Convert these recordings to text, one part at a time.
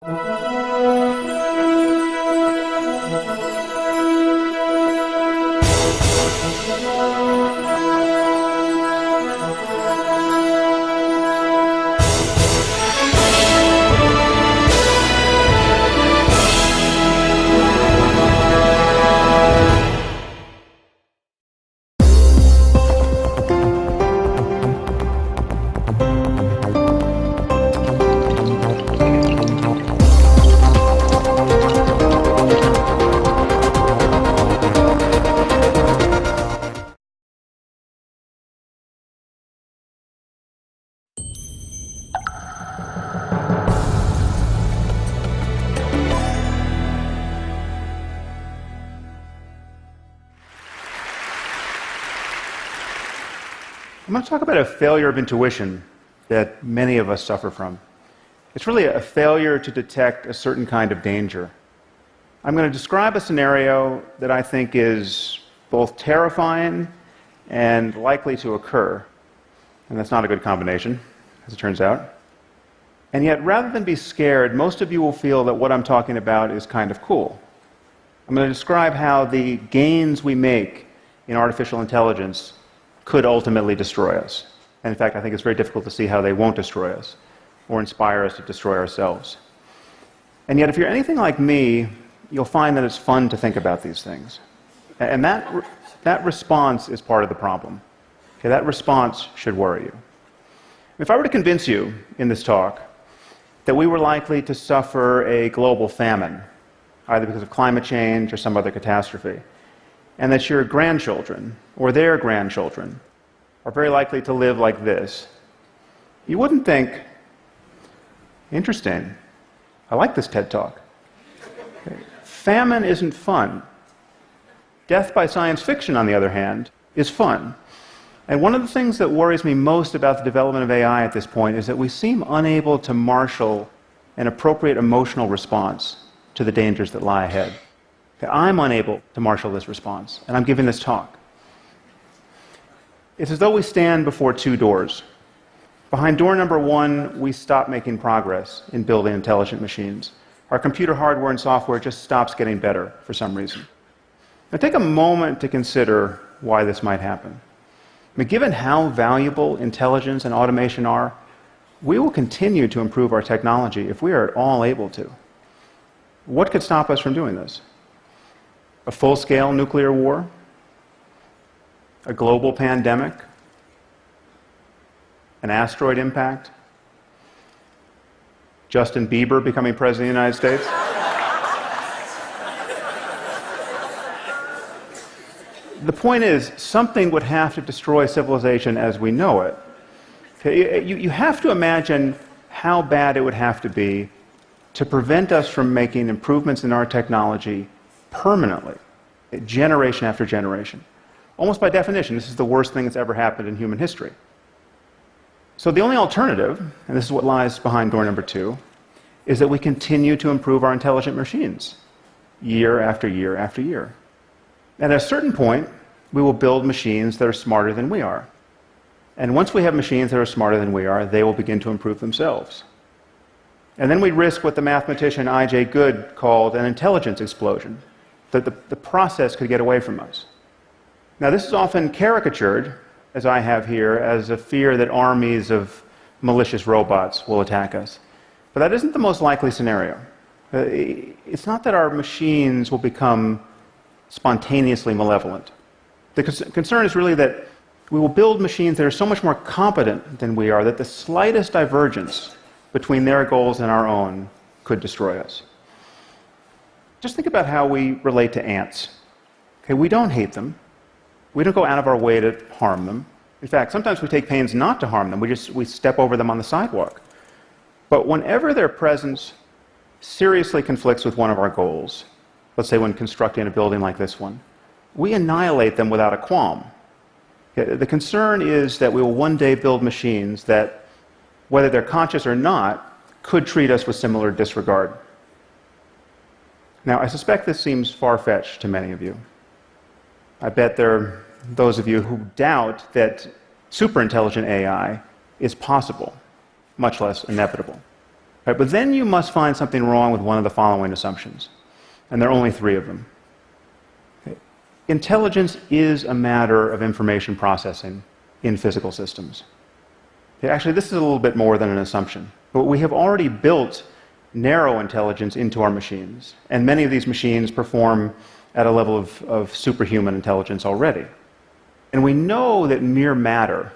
I'm going to talk about a failure of intuition that many of us suffer from. It's really a failure to detect a certain kind of danger. I'm going to describe a scenario that I think is both terrifying and likely to occur. And that's not a good combination, as it turns out. And yet, rather than be scared, most of you will feel that what I'm talking about is kind of cool. I'm going to describe how the gains we make in artificial intelligence could ultimately destroy us. And in fact, I think it's very difficult to see how they won't destroy us or inspire us to destroy ourselves. And yet, if you're anything like me, you'll find that it's fun to think about these things. And that response is part of the problem. Okay, that response should worry you. If I were to convince you in this talk that we were likely to suffer a global famine, either because of climate change or some other catastrophe, and that your grandchildren or their grandchildren are very likely to live like this, you wouldn't think, interesting, I like this TED Talk. Okay. Famine isn't fun. Death by science fiction, on the other hand, is fun. And one of the things that worries me most about the development of AI at this point is that we seem unable to marshal an appropriate emotional response to the dangers that lie ahead. Okay, I'm unable to marshal this response, and I'm giving this talk. It's as though we stand before two doors. Behind door number one, we stop making progress in building intelligent machines. Our computer hardware and software just stops getting better for some reason. Now take a moment to consider why this might happen. I mean, given how valuable intelligence and automation are, we will continue to improve our technology if we are at all able to. What could stop us from doing this? A full-scale nuclear war? A global pandemic? An asteroid impact? Justin Bieber becoming president of the United States? The point is, something would have to destroy civilization as we know it. Okay, you have to imagine how bad it would have to be to prevent us from making improvements in our technology permanently, generation after generation. Almost by definition, this is the worst thing that's ever happened in human history. So the only alternative, and this is what lies behind door number two, is that we continue to improve our intelligent machines year after year after year. And at a certain point, we will build machines that are smarter than we are. And once we have machines that are smarter than we are, they will begin to improve themselves. And then we risk what the mathematician I.J. Good called an intelligence explosion, that the process could get away from us. Now, this is often caricatured, as I have here, as a fear that armies of malicious robots will attack us. But that isn't the most likely scenario. It's not that our machines will become spontaneously malevolent. The concern is really that we will build machines that are so much more competent than we are that the slightest divergence between their goals and our own could destroy us. Just think about how we relate to ants. Okay, we don't hate them. We don't go out of our way to harm them. In fact, sometimes we take pains not to harm them. We step over them on the sidewalk. But whenever their presence seriously conflicts with one of our goals, let's say when constructing a building like this one, we annihilate them without a qualm. The concern is that we will one day build machines that, whether they're conscious or not, could treat us with similar disregard. Now, I suspect this seems far-fetched to many of you. I bet there are those of you who doubt that superintelligent AI is possible, much less inevitable. Right? But then you must find something wrong with one of the following assumptions, and there are only three of them. Okay. Intelligence is a matter of information processing in physical systems. Okay. Actually, this is a little bit more than an assumption. But we have already built narrow intelligence into our machines, and many of these machines perform at a level of superhuman intelligence already. And we know that mere matter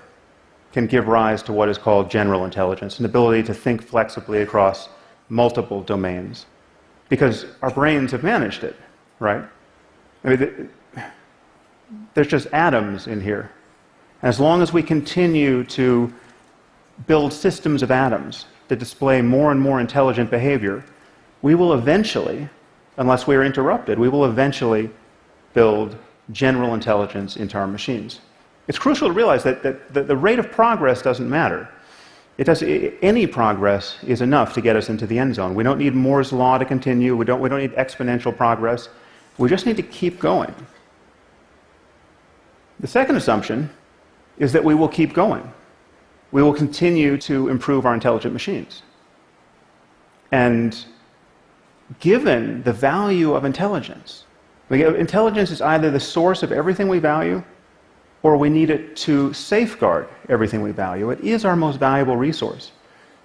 can give rise to what is called general intelligence, an ability to think flexibly across multiple domains, because our brains have managed it, right? I mean, there's just atoms in here. And as long as we continue to build systems of atoms that display more and more intelligent behavior, we will eventually, unless we are interrupted, we will eventually build general intelligence into our machines. It's crucial to realize that the rate of progress doesn't matter. Any progress is enough to get us into the end zone. We don't need Moore's law to continue. We don't need exponential progress. We just need to keep going. The second assumption is that we will keep going. We will continue to improve our intelligent machines. And given the value of intelligence, intelligence is either the source of everything we value, or we need it to safeguard everything we value. It is our most valuable resource.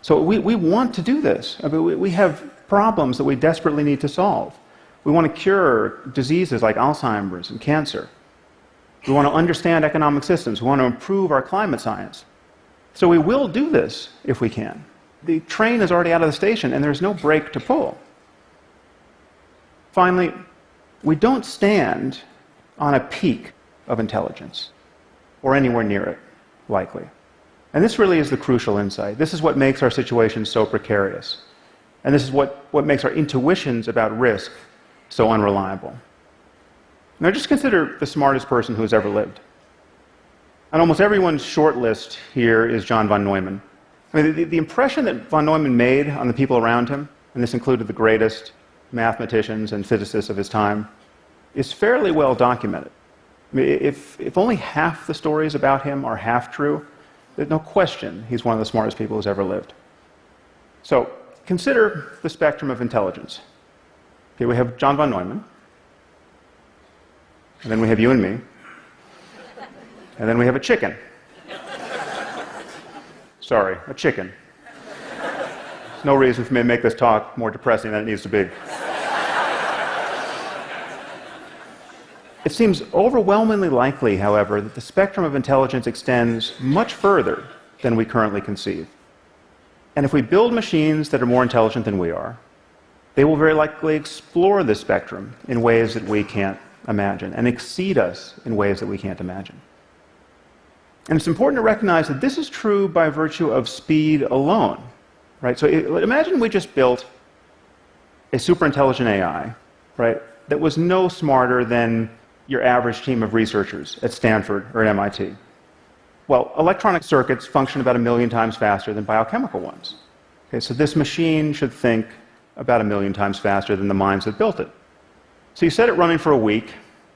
So we want to do this. I mean, we have problems that we desperately need to solve. We want to cure diseases like Alzheimer's and cancer. We want to understand economic systems. We want to improve our climate science. So we will do this if we can. The train is already out of the station, and there's no brake to pull. Finally, we don't stand on a peak of intelligence, or anywhere near it, likely. And this really is the crucial insight. This is what makes our situation so precarious. And this is what makes our intuitions about risk so unreliable. Now just consider the smartest person who has ever lived. On almost everyone's short list here is John von Neumann. I mean, the impression that von Neumann made on the people around him, and this included the greatest mathematicians and physicists of his time, is fairly well documented. I mean, if only half the stories about him are half true, there's no question he's one of the smartest people who's ever lived. So consider the spectrum of intelligence. Okay, we have John von Neumann, and then we have you and me, and then we have a chicken. Sorry, a chicken. There's no reason for me to make this talk more depressing than it needs to be. It seems overwhelmingly likely, however, that the spectrum of intelligence extends much further than we currently conceive. And if we build machines that are more intelligent than we are, they will very likely explore this spectrum in ways that we can't imagine, and exceed us in ways that we can't imagine. And it's important to recognize that this is true by virtue of speed alone, right? So imagine we just built a superintelligent AI, right, that was no smarter than your average team of researchers at Stanford or at MIT. Well, electronic circuits function about 1 million times faster than biochemical ones. Okay, so this machine should think about 1 million times faster than the minds that built it. So you set it running for a week,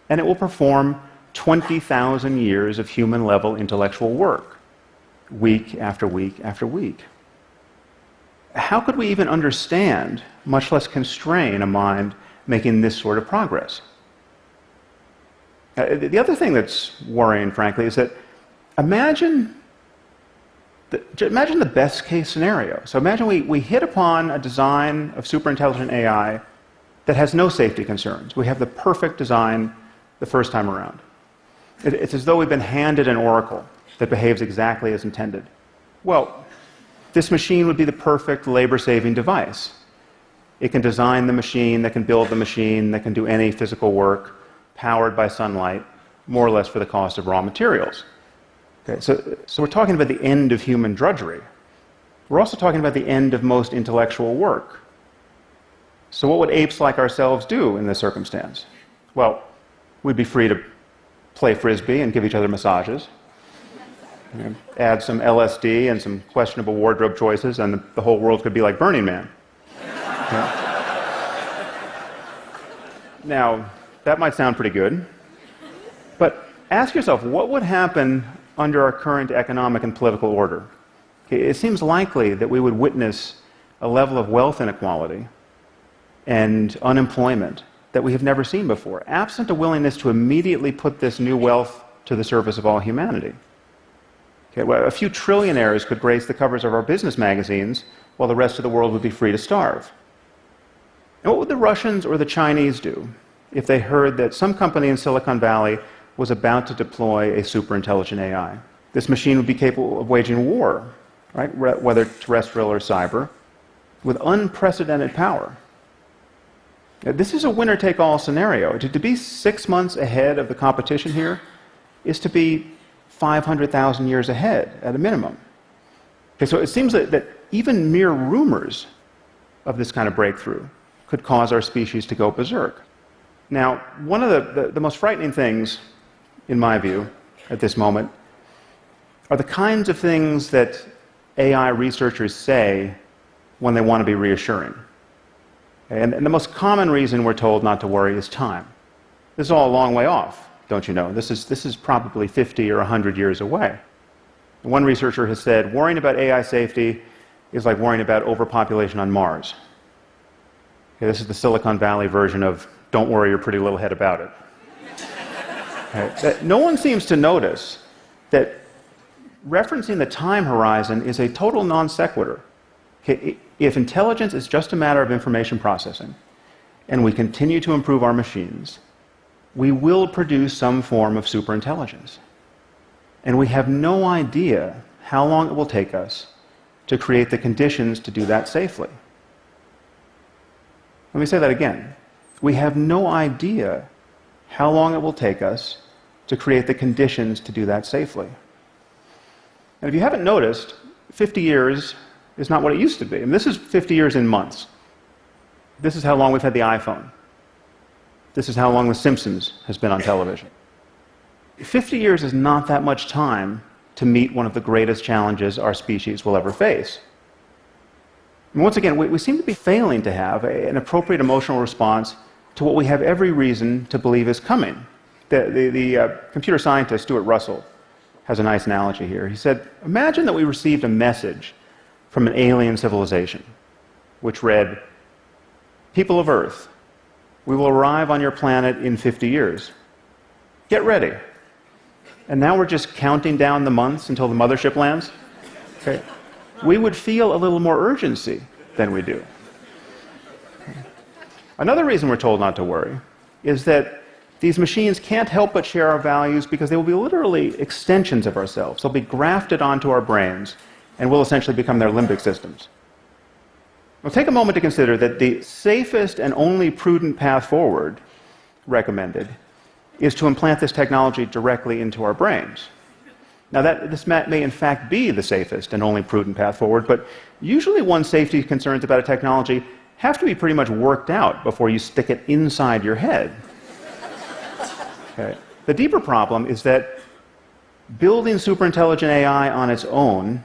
and it will perform 20,000 years of human-level intellectual work, week after week after week. How could we even understand, much less constrain, a mind making this sort of progress? The other thing that's worrying, frankly, is that imagine the best-case scenario. So imagine we hit upon a design of superintelligent AI that has no safety concerns. We have the perfect design the first time around. It's as though we've been handed an oracle that behaves exactly as intended. Well, this machine would be the perfect labor-saving device. It can design the machine, that can build the machine, that can do any physical work, powered by sunlight, more or less for the cost of raw materials. Okay, so we're talking about the end of human drudgery. We're also talking about the end of most intellectual work. So what would apes like ourselves do in this circumstance? Well, we'd be free to play frisbee and give each other massages, add some LSD and some questionable wardrobe choices, and the whole world could be like Burning Man. Okay. Now, that might sound pretty good, but ask yourself, what would happen under our current economic and political order? Okay, it seems likely that we would witness a level of wealth inequality and unemployment that we have never seen before, absent a willingness to immediately put this new wealth to the service of all humanity. Okay, well, a few trillionaires could grace the covers of our business magazines while the rest of the world would be free to starve. And what would the Russians or the Chinese do if they heard that some company in Silicon Valley was about to deploy a superintelligent AI? This machine would be capable of waging war, right, whether terrestrial or cyber, with unprecedented power. This is a winner-take-all scenario. To be 6 months ahead of the competition here is to be 500,000 years ahead at a minimum. Okay, so it seems that even mere rumors of this kind of breakthrough could cause our species to go berserk. Now, one of the most frightening things, in my view, at this moment, are the kinds of things that AI researchers say when they want to be reassuring. And the most common reason we're told not to worry is time. This is all a long way off, don't you know? This is probably 50 or 100 years away. One researcher has said, worrying about AI safety is like worrying about overpopulation on Mars. Okay, this is the Silicon Valley version of, don't worry your pretty little head about it. Okay, no one seems to notice that referencing the time horizon is a total non sequitur. Okay, if intelligence is just a matter of information processing, and we continue to improve our machines, we will produce some form of superintelligence. And we have no idea how long it will take us to create the conditions to do that safely. Let me say that again. We have no idea how long it will take us to create the conditions to do that safely. And if you haven't noticed, 50 years is not what it used to be. And this is 50 years in months. This is how long we've had the iPhone. This is how long The Simpsons has been on television. 50 years is not that much time to meet one of the greatest challenges our species will ever face. And once again, we seem to be failing to have an appropriate emotional response to what we have every reason to believe is coming. The computer scientist Stuart Russell has a nice analogy here. He said, imagine that we received a message from an alien civilization, which read, "People of Earth, we will arrive on your planet in 50 years. Get ready." And now we're just counting down the months until the mothership lands. Okay. We would feel a little more urgency than we do. Another reason we're told not to worry is that these machines can't help but share our values because they will be literally extensions of ourselves. They'll be grafted onto our brains and will essentially become their limbic systems. Well, take a moment to consider that the safest and only prudent path forward recommended is to implant this technology directly into our brains. Now, this may in fact be the safest and only prudent path forward, but usually one's safety concerns about a technology have to be pretty much worked out before you stick it inside your head. Okay. The deeper problem is that building superintelligent AI on its own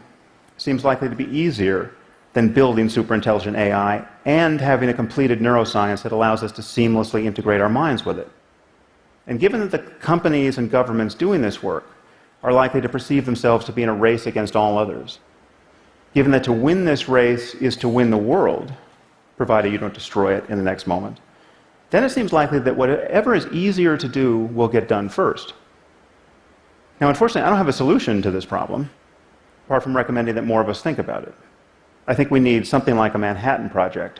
seems likely to be easier than building superintelligent AI and having a completed neuroscience that allows us to seamlessly integrate our minds with it. And given that the companies and governments doing this work are likely to perceive themselves to be in a race against all others, given that to win this race is to win the world, provided you don't destroy it in the next moment, then it seems likely that whatever is easier to do will get done first. Now, unfortunately, I don't have a solution to this problem, apart from recommending that more of us think about it. I think we need something like a Manhattan Project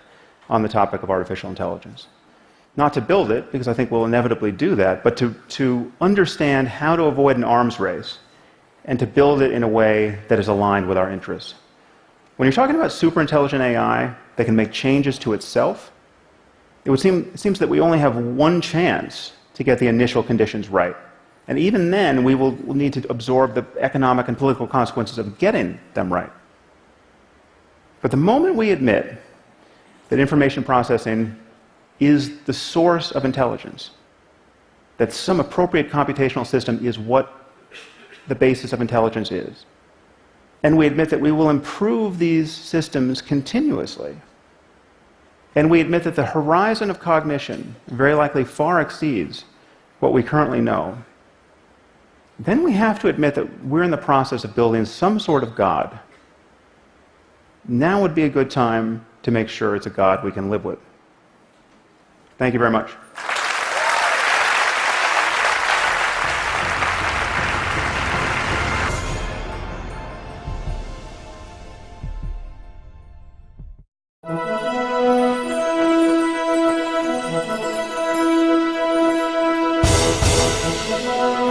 on the topic of artificial intelligence. Not to build it, because I think we'll inevitably do that, but to understand how to avoid an arms race and to build it in a way that is aligned with our interests. When you're talking about superintelligent AI that can make changes to itself, it seems that we only have one chance to get the initial conditions right. And even then, we will need to absorb the economic and political consequences of getting them right. But the moment we admit that information processing is the source of intelligence, that some appropriate computational system is what the basis of intelligence is, and we admit that we will improve these systems continuously, and we admit that the horizon of cognition very likely far exceeds what we currently know, then we have to admit that we're in the process of building some sort of God. now would be a good time to make sure it's a God we can live with. Thank you very much. Thank you.